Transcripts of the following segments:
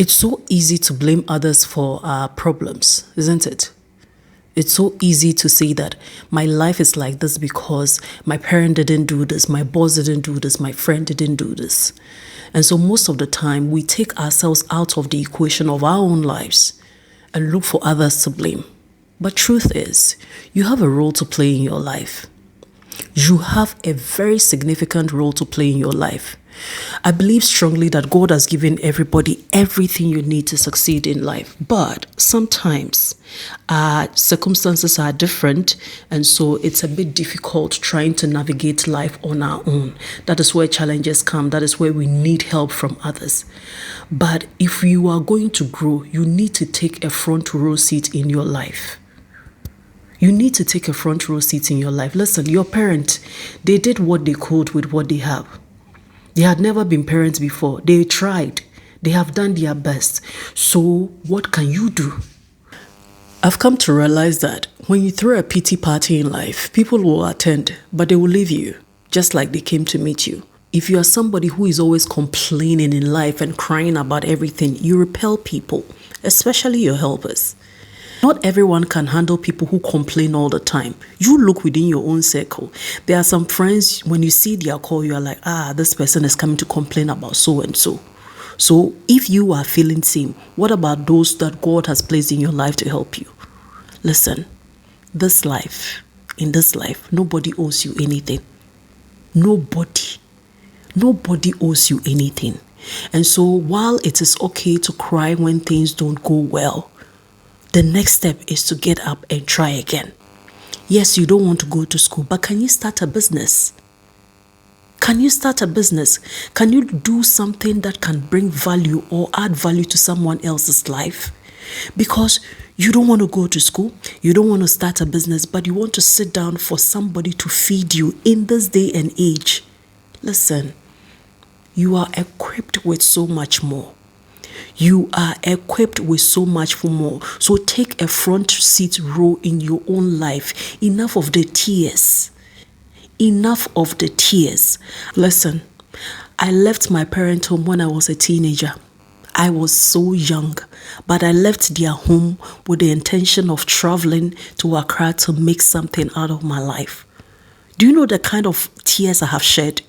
It's so easy to blame others for our problems, isn't it? It's so easy to say that my life is like this because my parent didn't do this, my boss didn't do this, my friend didn't do this. And so most of the time, we take ourselves out of the equation of our own lives and look for others to blame. But truth is, you have a role to play in your life. You have a very significant role to play in your life. I believe strongly that God has given everybody everything you need to succeed in life. But sometimes circumstances are different, and so it's a bit difficult trying to navigate life on our own. That is where challenges come. That is where we need help from others. But if you are going to grow, you need to take a front row seat in your life. You need to take a front row seat in your life. Listen, your parents, they did what they could with what they have. They had never been parents before. They tried. They have done their best. So what can you do? I've come to realize that when you throw a pity party in life, people will attend, but they will leave you, just like they came to meet you. If you are somebody who is always complaining in life and crying about everything, you repel people, especially your helpers. Not everyone can handle people who complain all the time. You look within your own circle. There are some friends, when you see their call, you are like, this person is coming to complain about so and so. So if you are feeling same, what about those that God has placed in your life to help you? Listen, in this life, nobody owes you anything. Nobody owes you anything. And so while it is okay to cry when things don't go well, the next step is to get up and try again. Yes, you don't want to go to school, but can you start a business? Can you start a business? Can you do something that can bring value or add value to someone else's life? Because you don't want to go to school, you don't want to start a business, but you want to sit down for somebody to feed you in this day and age. Listen, you are equipped with so much more. You are equipped with so much more. So take a front seat role in your own life. Enough of the tears. Enough of the tears. Listen, I left my parents' home when I was a teenager. I was so young, but I left their home with the intention of traveling to Accra to make something out of my life. Do you know the kind of tears I have shed?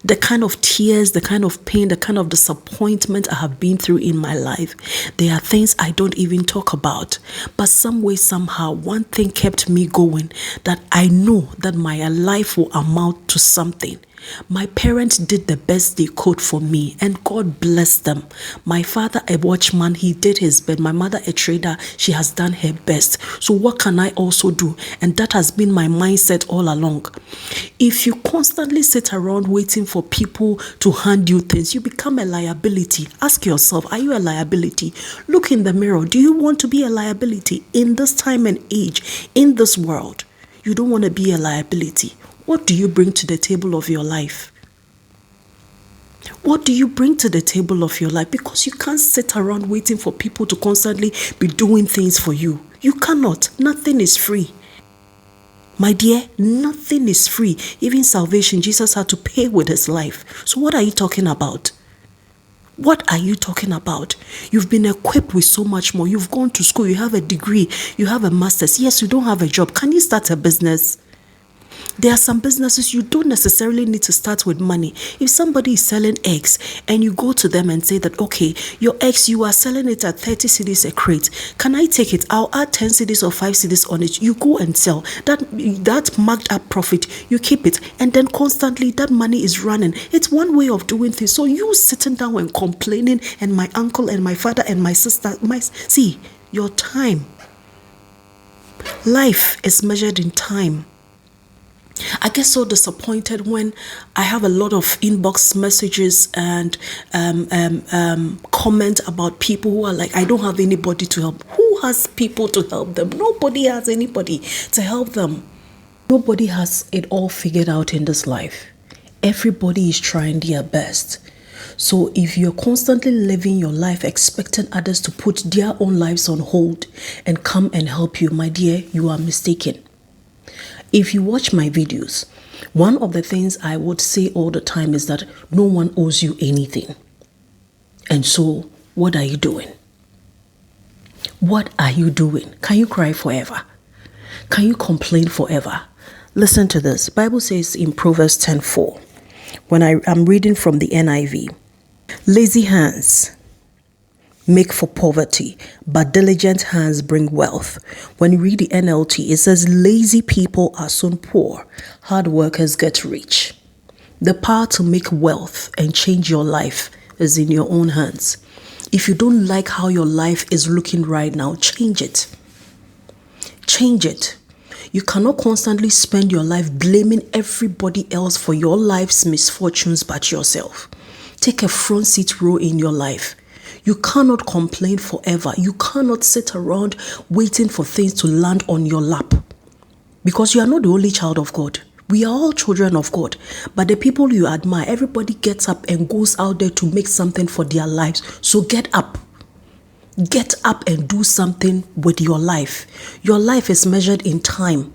The kind of tears, the kind of pain, the kind of disappointment I have been through in my life. There are things I don't even talk about. But some way, somehow, one thing kept me going, that I know that my life will amount to something. My parents did the best they could for me, and God bless them. My father, a watchman, he did his best. My mother, a trader, she has done her best. So what can I also do? And that has been my mindset all along. If you constantly sit around waiting for people to hand you things, you become a liability. Ask yourself, are you a liability? Look in the mirror. Do you want to be a liability in this time and age, in this world? You don't want to be a liability. What do you bring to the table of your life? What do you bring to the table of your life? Because you can't sit around waiting for people to constantly be doing things for you. You cannot. Nothing is free. My dear, nothing is free. Even salvation, Jesus had to pay with his life. So what are you talking about? What are you talking about? You've been equipped with so much more. You've gone to school. You have a degree. You have a master's. Yes, you don't have a job. Can you start a business? There are some businesses you don't necessarily need to start with money. If somebody is selling eggs and you go to them and say that, okay, your eggs, you are selling it at 30 cedis a crate. Can I take it? I'll add 10 cedis or 5 cedis on it. You go and sell. That marked up profit, you keep it. And then constantly that money is running. It's one way of doing things. So you sitting down and complaining, and my uncle and my father and my sister, see, your time. Life is measured in time. I get so disappointed when I have a lot of inbox messages and comment about people who are like, I don't have anybody to help. Who has people to help them? Nobody has anybody to help them. Nobody has it all figured out in this life. Everybody is trying their best. So if you're constantly living your life expecting others to put their own lives on hold and come and help you, my dear, you are mistaken. If you watch my videos, one of the things I would say all the time is that no one owes you anything. And so What are you doing? What are you doing? Can you cry forever? Can you complain forever? Listen to this. Bible says in Proverbs 10:4, when I'm reading from the NIV, lazy hands make for poverty, but diligent hands bring wealth. When you read the NLT, it says lazy people are soon poor, hard workers get rich. The power to make wealth and change your life is in your own hands. If you don't like how your life is looking right now, change it. Change it. You cannot constantly spend your life blaming everybody else for your life's misfortunes but yourself. Take a front seat role in your life. You cannot complain forever. You cannot sit around waiting for things to land on your lap. Because you are not the only child of God. We are all children of God. But the people you admire, everybody gets up and goes out there to make something for their lives. So get up. Get up and do something with your life. Your life is measured in time.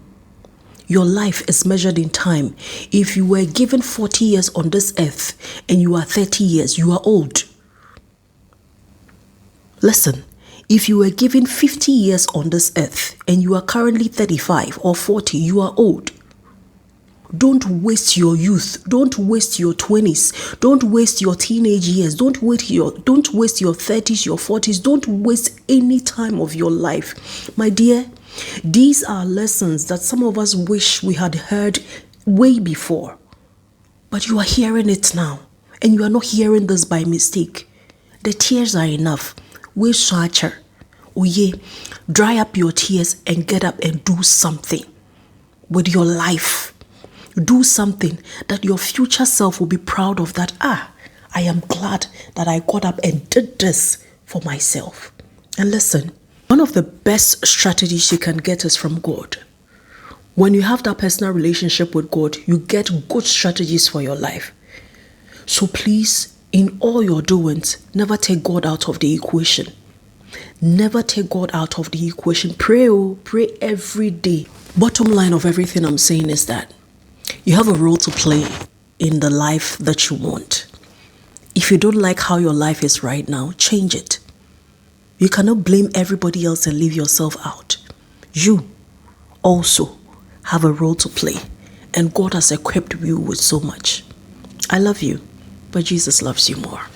Your life is measured in time. If you were given 40 years on this earth and you are 30 years, you are old. Listen, if you were given 50 years on this earth and you are currently 35 or 40, you are old. Don't waste your youth. Don't waste your 20s. Don't waste your teenage years. Don't waste your 30s, your 40s. Don't waste any time of your life. My dear, these are lessons that some of us wish we had heard way before. But you are hearing it now. And you are not hearing this by mistake. The tears are enough. We searcher. Oh yeah, dry up your tears and get up and do something with your life. Do something that your future self will be proud of, that, I am glad that I got up and did this for myself. And listen, one of the best strategies you can get is from God. When you have that personal relationship with God, you get good strategies for your life. So please, in all your doings, never take God out of the equation. Never take God out of the equation. Pray every day. Bottom line of everything I'm saying is that you have a role to play in the life that you want. If you don't like how your life is right now, change it. You cannot blame everybody else and leave yourself out. You also have a role to play, and God has equipped you with so much. I love you, but Jesus loves you more.